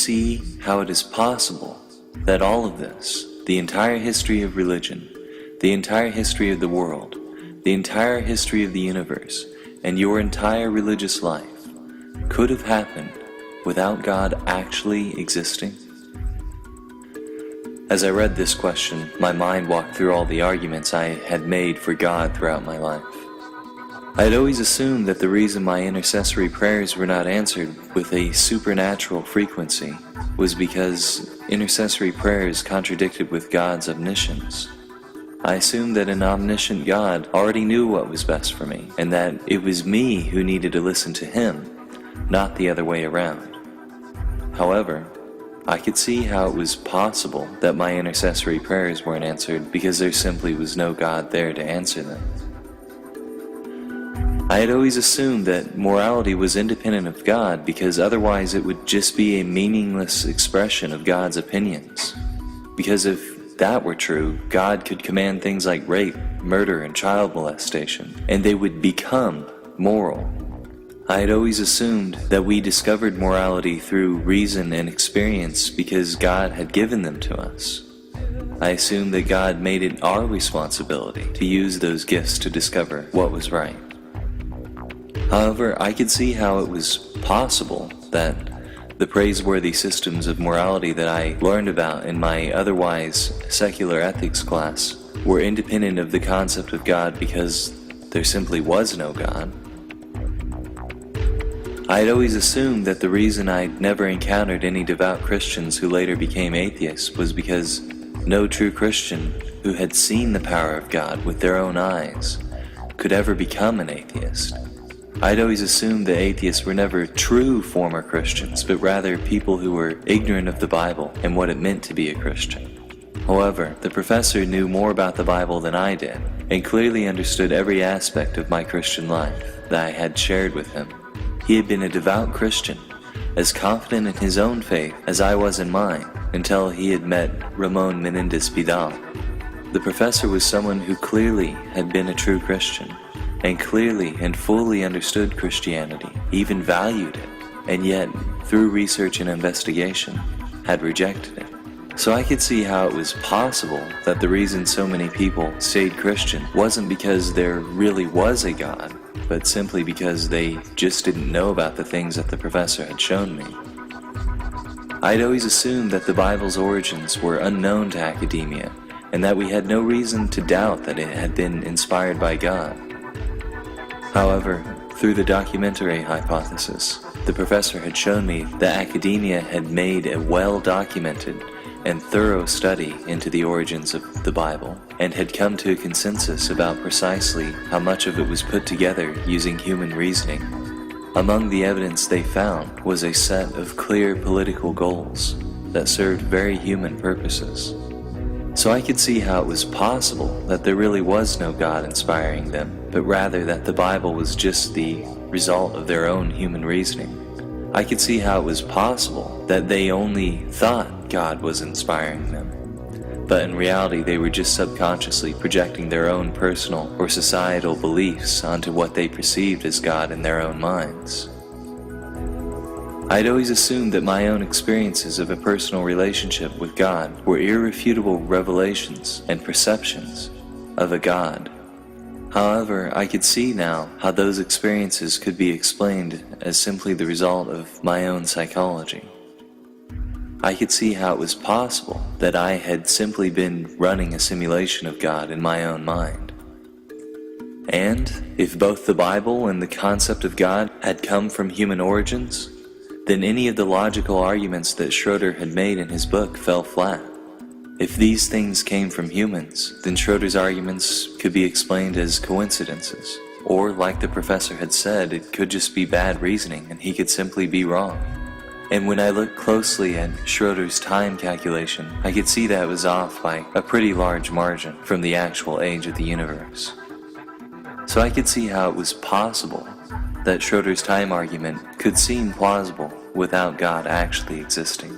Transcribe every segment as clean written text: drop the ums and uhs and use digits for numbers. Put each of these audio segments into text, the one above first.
see how it is possible that all of this, the entire history of religion, the entire history of the world, the entire history of the universe, and your entire religious life could have happened without God actually existing? As I read this question, my mind walked through all the arguments I had made for God throughout my life. I had always assumed that the reason my intercessory prayers were not answered with a supernatural frequency was because intercessory prayers contradicted with God's omniscience. I assumed that an omniscient God already knew what was best for me, and that it was me who needed to listen to Him, not the other way around. However, I could see how it was possible that my intercessory prayers weren't answered because there simply was no God there to answer them. I had always assumed that morality was independent of God because otherwise it would just be a meaningless expression of God's opinions. Because if that were true, God could command things like rape, murder, and child molestation, and they would become moral. I had always assumed that we discovered morality through reason and experience because God had given them to us. I assumed that God made it our responsibility to use those gifts to discover what was right. However, I could see how it was possible that the praiseworthy systems of morality that I learned about in my otherwise secular ethics class were independent of the concept of God because there simply was no God. I had always assumed that the reason I'd never encountered any devout Christians who later became atheists was because no true Christian who had seen the power of God with their own eyes could ever become an atheist. I'd always assumed that atheists were never true former Christians, but rather people who were ignorant of the Bible and what it meant to be a Christian. However, the professor knew more about the Bible than I did, and clearly understood every aspect of my Christian life that I had shared with him. He had been a devout Christian, as confident in his own faith as I was in mine, until he had met Ramon Menendez-Pidal. The professor was someone who clearly had been a true Christian, and clearly and fully understood Christianity, even valued it, and yet, through research and investigation, had rejected it. So I could see how it was possible that the reason so many people stayed Christian wasn't because there really was a God, but simply because they just didn't know about the things that the professor had shown me. I'd always assumed that the Bible's origins were unknown to academia, and that we had no reason to doubt that it had been inspired by God. However, through the documentary hypothesis, the professor had shown me that academia had made a well-documented and thorough study into the origins of the Bible, and had come to a consensus about precisely how much of it was put together using human reasoning. Among the evidence they found was a set of clear political goals that served very human purposes. So I could see how it was possible that there really was no God inspiring them, but rather that the Bible was just the result of their own human reasoning. I could see how it was possible that they only thought God was inspiring them, but in reality they were just subconsciously projecting their own personal or societal beliefs onto what they perceived as God in their own minds. I'd always assumed that my own experiences of a personal relationship with God were irrefutable revelations and perceptions of a God. However, I could see now how those experiences could be explained as simply the result of my own psychology. I could see how it was possible that I had simply been running a simulation of God in my own mind. And if both the Bible and the concept of God had come from human origins, then any of the logical arguments that Schroeder had made in his book fell flat. If these things came from humans, then Schroeder's arguments could be explained as coincidences, or like the professor had said, it could just be bad reasoning and he could simply be wrong. And when I looked closely at Schroeder's time calculation, I could see that it was off by a pretty large margin from the actual age of the universe. So I could see how it was possible that Schroeder's time argument could seem plausible without God actually existing.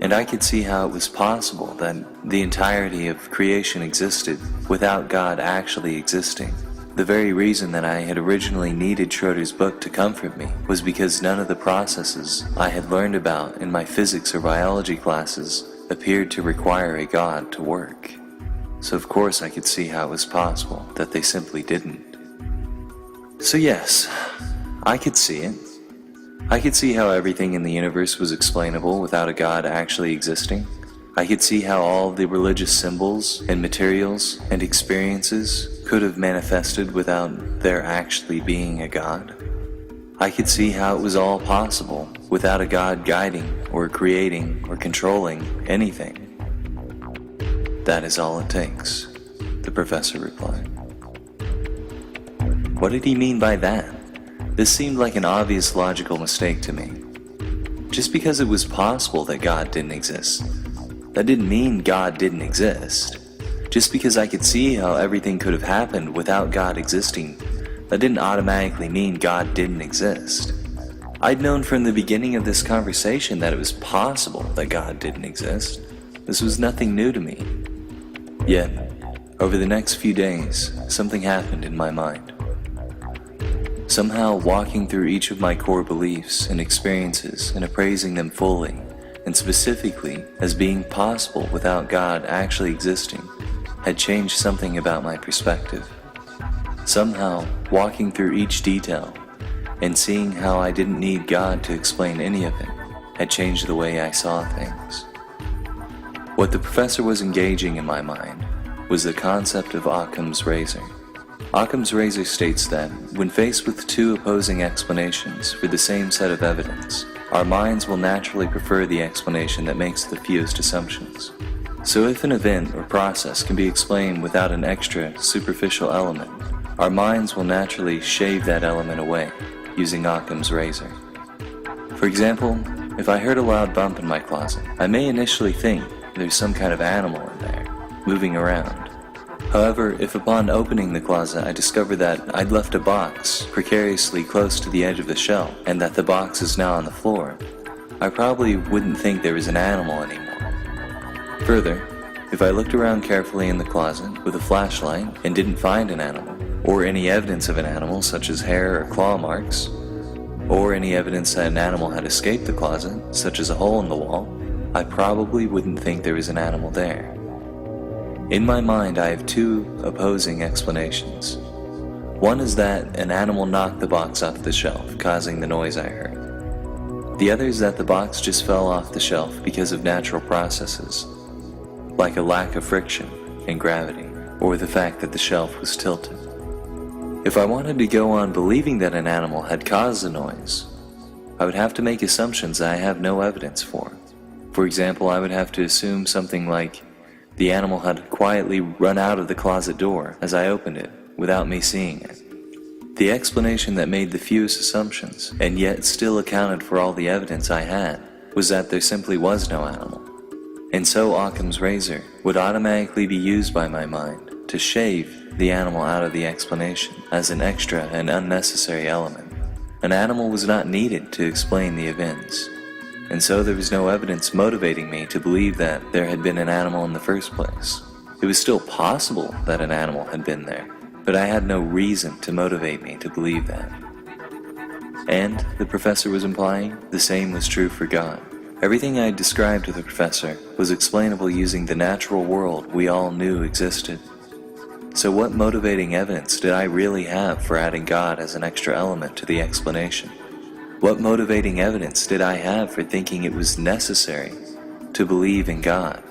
And I could see how it was possible that the entirety of creation existed without God actually existing, The very reason that I had originally needed Schroeder's book to comfort me was because none of the processes I had learned about in my physics or biology classes appeared to require a God to work. So of course I could see how it was possible that they simply didn't. So yes, I could see it. I could see how everything in the universe was explainable without a God actually existing. I could see how all the religious symbols and materials and experiences could have manifested without there actually being a God. I could see how it was all possible without a God guiding or creating or controlling anything. That is all it takes, the professor replied. What did he mean by that? This seemed like an obvious logical mistake to me. Just because it was possible that God didn't exist, that didn't mean God didn't exist. Just because I could see how everything could have happened without God existing, that didn't automatically mean God didn't exist. I'd known from the beginning of this conversation that it was possible that God didn't exist. This was nothing new to me. Yet, over the next few days, something happened in my mind. Somehow walking through each of my core beliefs and experiences and appraising them fully, and specifically as being possible without God actually existing, had changed something about my perspective. Somehow, walking through each detail and seeing how I didn't need God to explain any of it had changed the way I saw things. What the professor was engaging in my mind was the concept of Occam's razor. Occam's razor states that, when faced with two opposing explanations for the same set of evidence, our minds will naturally prefer the explanation that makes the fewest assumptions. So if an event or process can be explained without an extra, superficial element, our minds will naturally shave that element away, using Occam's razor. For example, if I heard a loud bump in my closet, I may initially think there's some kind of animal in there, moving around. However, if upon opening the closet I discover that I'd left a box precariously close to the edge of the shelf and that the box is now on the floor, I probably wouldn't think there was an animal anymore. Further, if I looked around carefully in the closet with a flashlight and didn't find an animal, or any evidence of an animal such as hair or claw marks, or any evidence that an animal had escaped the closet, such as a hole in the wall, I probably wouldn't think there was an animal there. In my mind, I have two opposing explanations. One is that an animal knocked the box off the shelf, causing the noise I heard. The other is that the box just fell off the shelf because of natural processes, like a lack of friction and gravity, or the fact that the shelf was tilted. If I wanted to go on believing that an animal had caused the noise, I would have to make assumptions that I have no evidence for. For example, I would have to assume something like, the animal had quietly run out of the closet door as I opened it, without me seeing it. The explanation that made the fewest assumptions, and yet still accounted for all the evidence I had, was that there simply was no animal. And so Occam's razor would automatically be used by my mind to shave the animal out of the explanation as an extra and unnecessary element. An animal was not needed to explain the events. And so there was no evidence motivating me to believe that there had been an animal in the first place. It was still possible that an animal had been there, but I had no reason to motivate me to believe that. And, the professor was implying, the same was true for God. Everything I had described to the professor was explainable using the natural world we all knew existed. So what motivating evidence did I really have for adding God as an extra element to the explanation? What motivating evidence did I have for thinking it was necessary to believe in God?